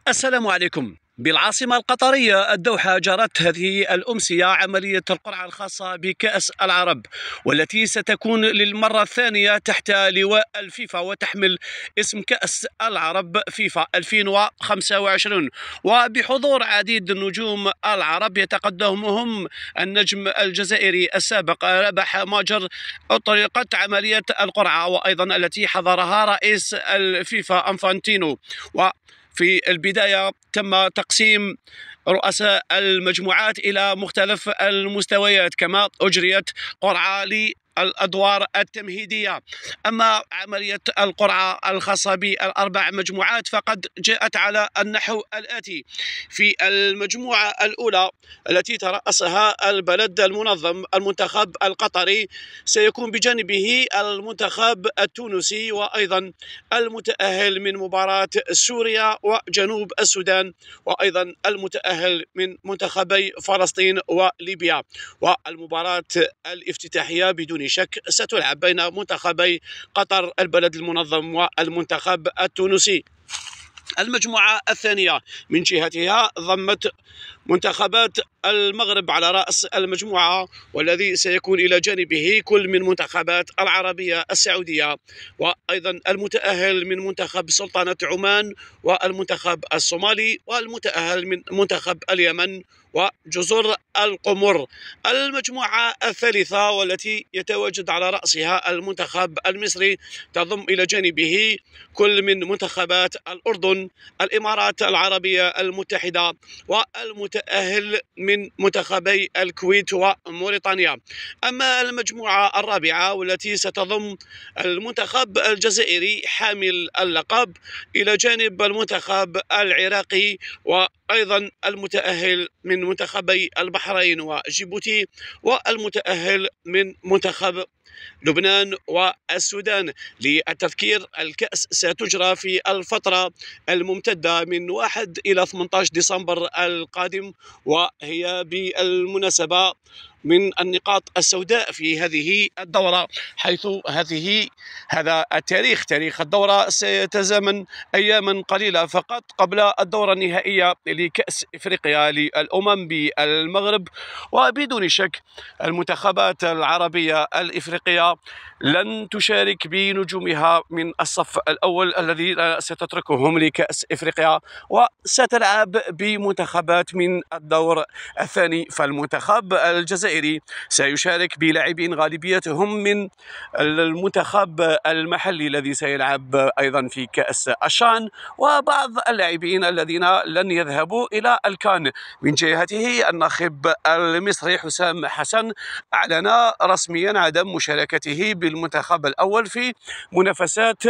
السلام عليكم. بالعاصمة القطرية الدوحة جرت هذه الأمسية عملية القرعة الخاصة بكأس العرب، والتي ستكون للمرة الثانية تحت لواء الفيفا وتحمل اسم كأس العرب فيفا 2025، وبحضور عديد النجوم العرب يتقدمهم النجم الجزائري السابق رباح ماجر طريقة عملية القرعة، وأيضا التي حضرها رئيس الفيفا أنفانتينو. في البداية تم تقسيم رؤساء المجموعات إلى مختلف المستويات، كما أجريت قرعة الأدوار التمهيدية. أما عملية القرعة الخاصة بالأربع مجموعات فقد جاءت على النحو الآتي: في المجموعة الأولى التي ترأسها البلد المنظم المنتخب القطري، سيكون بجانبه المنتخب التونسي، وأيضا المتأهل من مباراة سوريا وجنوب السودان، وأيضا المتأهل من منتخبي فلسطين وليبيا. والمباراة الافتتاحية بدون شك ستلعب بين منتخبي قطر البلد المنظم والمنتخب التونسي. المجموعة الثانية من جهتها ضمت منتخبات المغرب على رأس المجموعة، والذي سيكون إلى جانبه كل من منتخبات العربية السعودية، وأيضا المتأهل من منتخب سلطنة عمان والمنتخب الصومالي، والمتأهل من منتخب اليمن وجزر القمر. المجموعة الثالثة والتي يتواجد على رأسها المنتخب المصري تضم إلى جانبه كل من منتخبات الأردن، الإمارات العربية المتحدة، والمتأهل من منتخبي الكويت وموريتانيا. أما المجموعة الرابعة والتي ستضم المنتخب الجزائري حامل اللقب إلى جانب المنتخب العراقي، وأيضا المتأهل من منتخبي البحرين وجيبوتي، والمتأهل من منتخب لبنان والسودان. للتذكير، الكأس ستجرى في الفترة الممتدة من 1 إلى 18 ديسمبر القادم، وهي بالمناسبة من النقاط السوداء في هذه الدورة، حيث هذا التاريخ، تاريخ الدورة، سيتزامن أياما قليلة فقط قبل الدورة النهائية لكأس إفريقيا للأمم بالمغرب. وبدون شك المنتخبات العربية الإفريقية لن تشارك بنجومها من الصف الأول الذي ستتركهم لكأس إفريقيا، وستلعب بمنتخبات من الدور الثاني. فالمنتخب الجزائري سيشارك بلاعبين غالبيتهم من المنتخب المحلي الذي سيلعب أيضا في كأس الشان، وبعض اللاعبين الذين لن يذهبوا إلى الكان. من جهته الناخب المصري حسام حسن أعلن رسميا عدم مشاركته بالمنتخب الأول في منافسات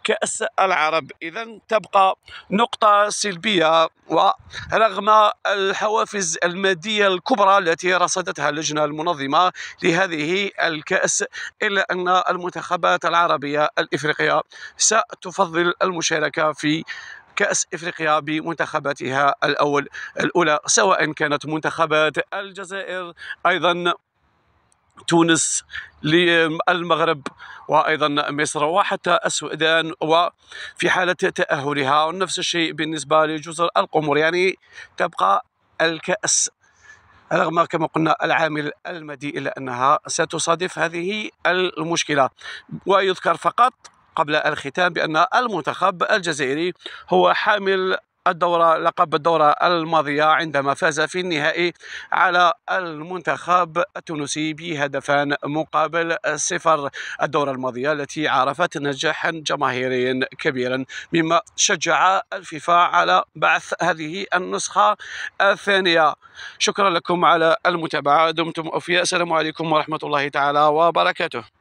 كأس العرب. إذن تبقى نقطة سلبية، ورغم الحوافز المادية الكبرى التي رصدتها اللجنة المنظمة لهذه الكأس، إلا أن المنتخبات العربية الإفريقية ستفضل المشاركة في كأس إفريقيا بمنتخباتها الأولى، سواء كانت منتخبات الجزائر، أيضا تونس، للمغرب، وأيضا مصر، وحتى السودان، وفي حالة تأهلها. ونفس الشيء بالنسبة لجزر القمر. يعني تبقى الكأس رغم كما قلنا العامل المادي، إلا أنها ستصادف هذه المشكلة. ويذكر فقط قبل الختام بأن المنتخب الجزائري هو حامل لقب الدورة الماضية عندما فاز في النهائي على المنتخب التونسي بهدفان مقابل 0 الدورة الماضية، التي عرفت نجاحا جماهيريا كبيرا، مما شجع الفيفا على بعث هذه النسخة الثانية. شكرا لكم على المتابعة، دمتم أوفياء. السلام عليكم ورحمة الله تعالى وبركاته.